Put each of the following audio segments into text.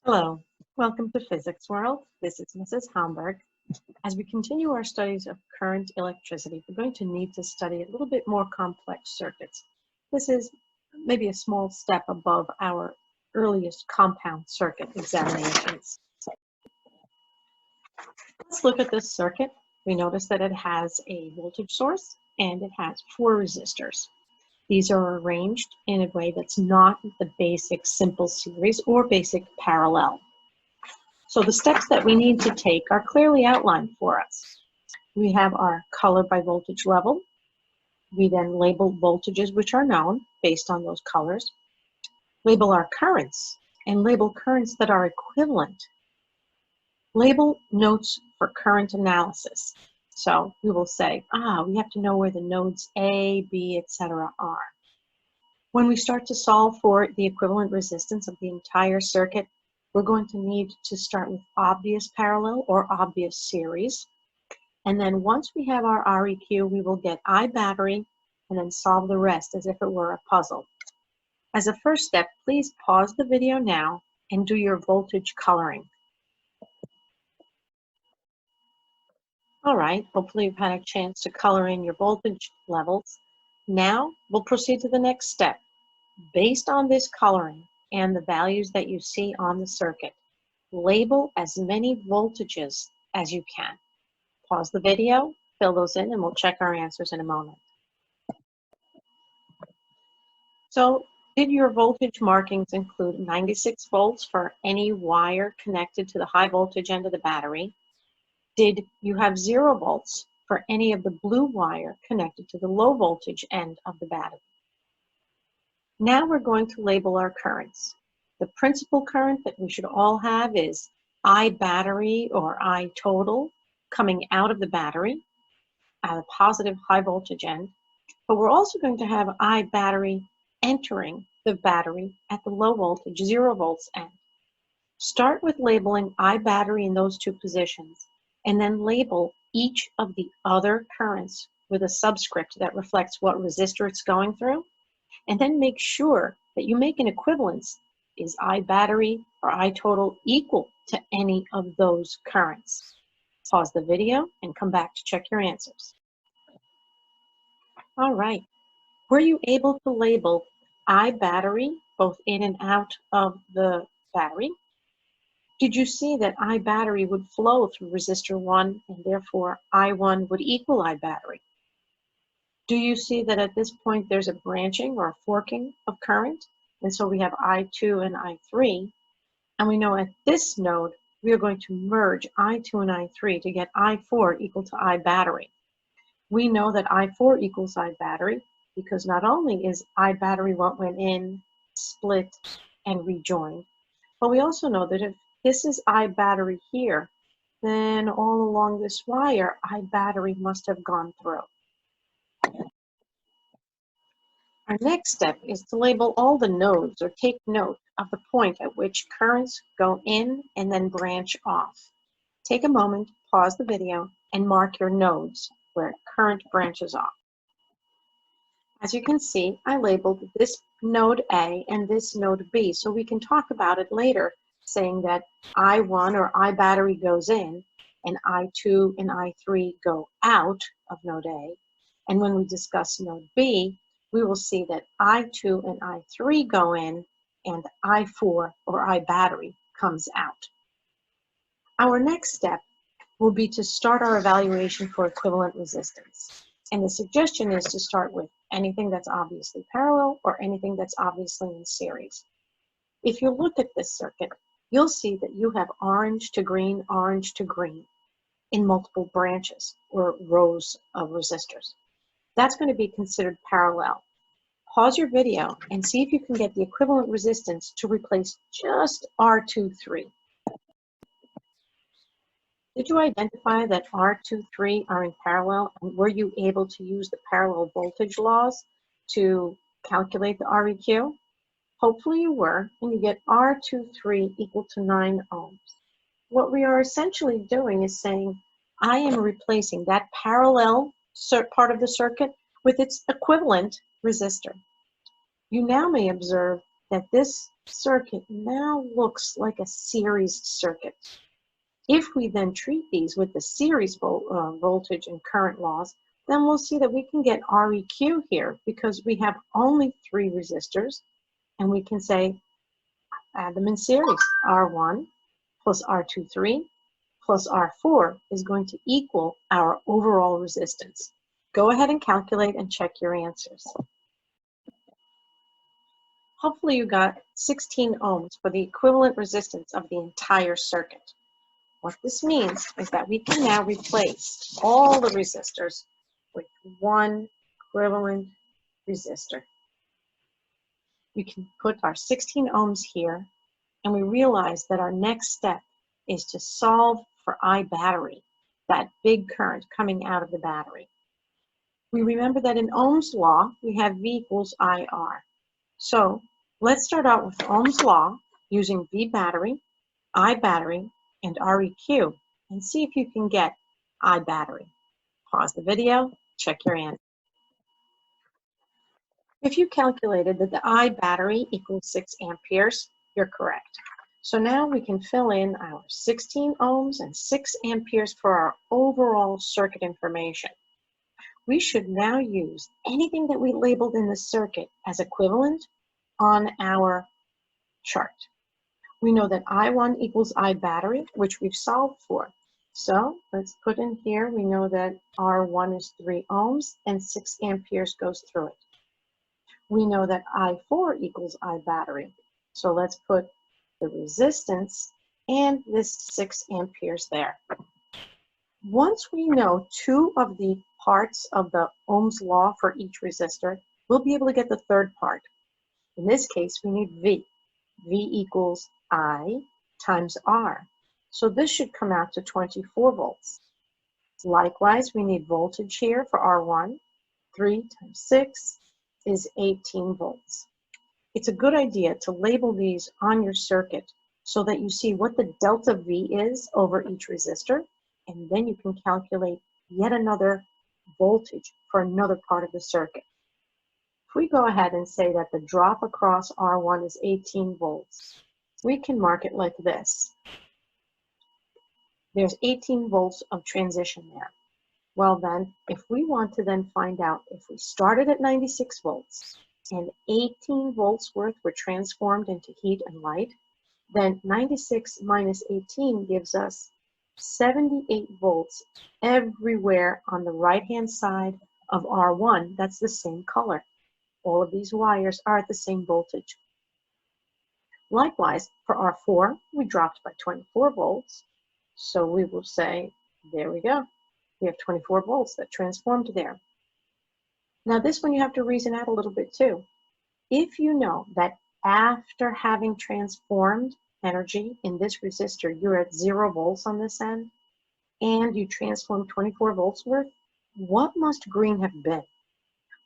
Hello, welcome to Physics World. This is Mrs. Homberg. As we continue our studies of current electricity, we're going to need to study a little bit more complex circuits. This is maybe a small step above our earliest compound circuit examinations. Let's look at this circuit. We notice that it has a voltage source and it has 4 resistors. These are arranged in a way that's not the basic simple series or basic parallel. So the steps that we need to take are clearly outlined for us. We have our color by voltage level. We then label voltages which are known based on those colors. Label our currents and label currents that are equivalent. Label nodes for current analysis. So we will say, we have to know where the nodes A, B, etc. are. When we start to solve for the equivalent resistance of the entire circuit, we're going to need to start with obvious parallel or obvious series. And then once we have our REQ, we will get I battery and then solve the rest as if it were a puzzle. As a first step, please pause the video now and do your voltage coloring. All right, hopefully you've had a chance to color in your voltage levels. Now we'll proceed to the next step. Based on this coloring and the values that you see on the circuit, label as many voltages as you can. Pause the video, fill those in, and we'll check our answers in a moment. So, did your voltage markings include 96 volts for any wire connected to the high voltage end of the battery? Did you have 0 volts for any of the blue wire connected to the low voltage end of the battery? Now we're going to label our currents. The principal current that we should all have is I battery or I total coming out of the battery at a positive high voltage end, but we're also going to have I battery entering the battery at the low voltage 0 volts end. Start with labeling I battery in those 2 positions and then label each of the other currents with a subscript that reflects what resistor it's going through, and then make sure that you make an equivalence. Is I battery or I total equal to any of those currents? Pause the video and come back to check your answers. All right, were you able to label I battery both in and out of the battery? Did you see that I battery would flow through resistor 1 and therefore I1 would equal I battery? Do you see that at this point there's a branching or a forking of current? And so we have I2 and I3. And we know at this node, we are going to merge I2 and I3 to get I4 equal to I battery. We know that I4 equals I battery because not only is I battery what went in, split, and rejoined, but we also know that if this is I battery here, then all along this wire, I battery must have gone through. Our next step is to label all the nodes or take note of the point at which currents go in and then branch off. Take a moment, pause the video, and mark your nodes where current branches off. As you can see, I labeled this node A and this node B, so we can talk about it later, saying that I1 or I battery goes in and I2 and I3 go out of node A. And when we discuss node B, we will see that I2 and I3 go in and I4 or I battery comes out. Our next step will be to start our evaluation for equivalent resistance. And the suggestion is to start with anything that's obviously parallel or anything that's obviously in series. If you look at this circuit, you'll see that you have orange to green in multiple branches or rows of resistors. That's going to be considered parallel. Pause your video and see if you can get the equivalent resistance to replace just R23. Did you identify that R23 are in parallel, and were you able to use the parallel voltage laws to calculate the REQ? Hopefully you were, and you get R23 equal to 9 ohms. What we are essentially doing is saying, I am replacing that parallel part of the circuit with its equivalent resistor. You now may observe that this circuit now looks like a series circuit. If we then treat these with the series voltage and current laws, then we'll see that we can get REQ here because we have only 3 resistors, and we can say add them in series. R1 plus R23 plus R4 is going to equal our overall resistance. Go ahead and calculate and check your answers. Hopefully you got 16 ohms for the equivalent resistance of the entire circuit. What this means is that we can now replace all the resistors with one equivalent resistor. We can put our 16 ohms here, and we realize that our next step is to solve for I battery, that big current coming out of the battery. We remember that in Ohm's law, we have V equals IR. So let's start out with Ohm's law using V battery, I battery, and REQ, and see if you can get I battery. Pause the video, check your answer. If you calculated that the I battery equals 6 amperes, you're correct. So now we can fill in our 16 ohms and 6 amperes for our overall circuit information. We should now use anything that we labeled in the circuit as equivalent on our chart. We know that I1 equals I battery, which we've solved for. So let's put in here, we know that R1 is 3 ohms and 6 amperes goes through it. We know that I4 equals I battery. So let's put the resistance and this 6 amperes there. Once we know 2 of the parts of the Ohm's law for each resistor, we'll be able to get the third part. In this case, we need V. V equals I times R. So this should come out to 24 volts. Likewise, we need voltage here for R1. 3 times 6 is 18 volts. It's a good idea to label these on your circuit so that you see what the delta V is over each resistor, and then you can calculate yet another voltage for another part of the circuit. If we go ahead and say that the drop across R1 is 18 volts, we can mark it like this. There's 18 volts of transition there. Well then, if we want to then find out if we started at 96 volts and 18 volts worth were transformed into heat and light, then 96 minus 18 gives us 78 volts everywhere on the right-hand side of R1. That's the same color. All of these wires are at the same voltage. Likewise, for R4, we dropped by 24 volts. So we will say, there we go. We have 24 volts that transformed there. Now this one you have to reason out a little bit too. If you know that after having transformed energy in this resistor, you're at 0 volts on this end, and you transform 24 volts worth, what must green have been?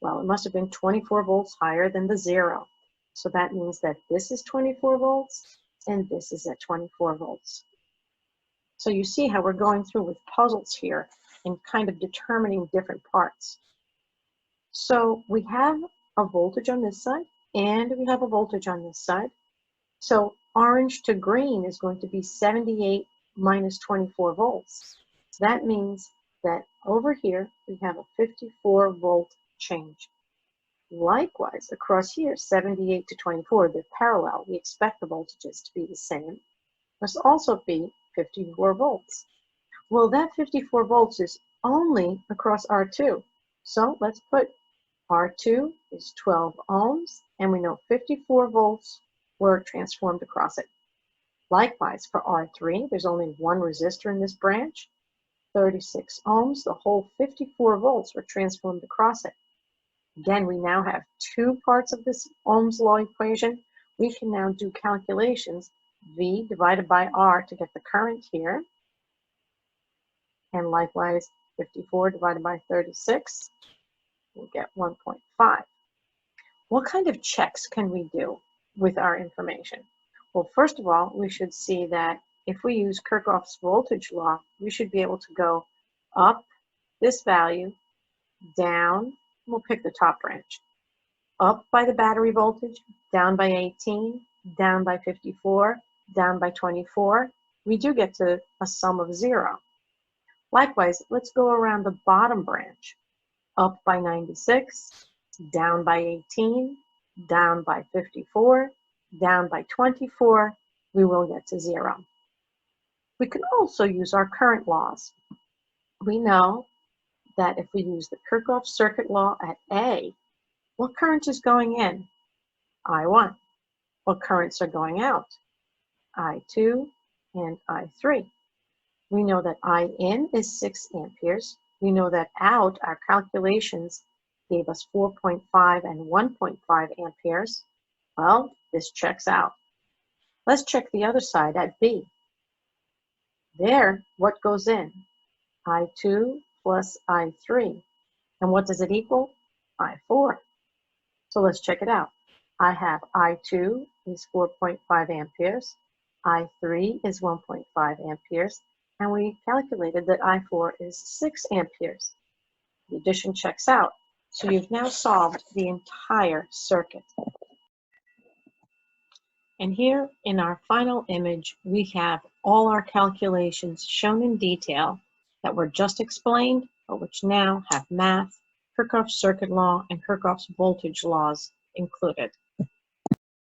Well, it must have been 24 volts higher than the 0. So that means that this is 24 volts, and this is at 24 volts. So you see how we're going through with puzzles here and kind of determining different parts. So we have a voltage on this side, and we have a voltage on this side. So orange to green is going to be 78 minus 24 volts. So that means that over here we have a 54 volt change. Likewise, across here, 78 to 24, they're parallel. We expect the voltages to be the same. Must also be 54 volts. Well, that 54 volts is only across R2. So let's put R2 is 12 ohms, and we know 54 volts were transformed across it. Likewise, for R3, there's only one resistor in this branch, 36 ohms. The whole 54 volts were transformed across it. Again, we now have 2 parts of this Ohm's law equation. We can now do calculations, V divided by R to get the current here. And likewise, 54 divided by 36, we'll get 1.5. What kind of checks can we do with our information? Well, first of all, we should see that if we use Kirchhoff's voltage law, we should be able to go up this value, down, we'll pick the top branch, up by the battery voltage, down by 18, down by 54, down by 24, we do get to a sum of 0. Likewise, let's go around the bottom branch. Up by 96, down by 18, down by 54, down by 24, we will get to 0. We can also use our current laws. We know that if we use the Kirchhoff's circuit law at A, what current is going in? I1. What currents are going out? I2 and I3. We know that I in is 6 amperes. We know that out, our calculations gave us 4.5 and 1.5 amperes. Well, this checks out. Let's check the other side at B. There, what goes in? I2 plus I3. And what does it equal? I4. So let's check it out. I have I2 is 4.5 amperes. I3 is 1.5 amperes. And we calculated that I4 is 6 amperes. The addition checks out. So you've now solved the entire circuit. And here in our final image, we have all our calculations shown in detail that were just explained, but which now have math, Kirchhoff's circuit law, and Kirchhoff's voltage laws included.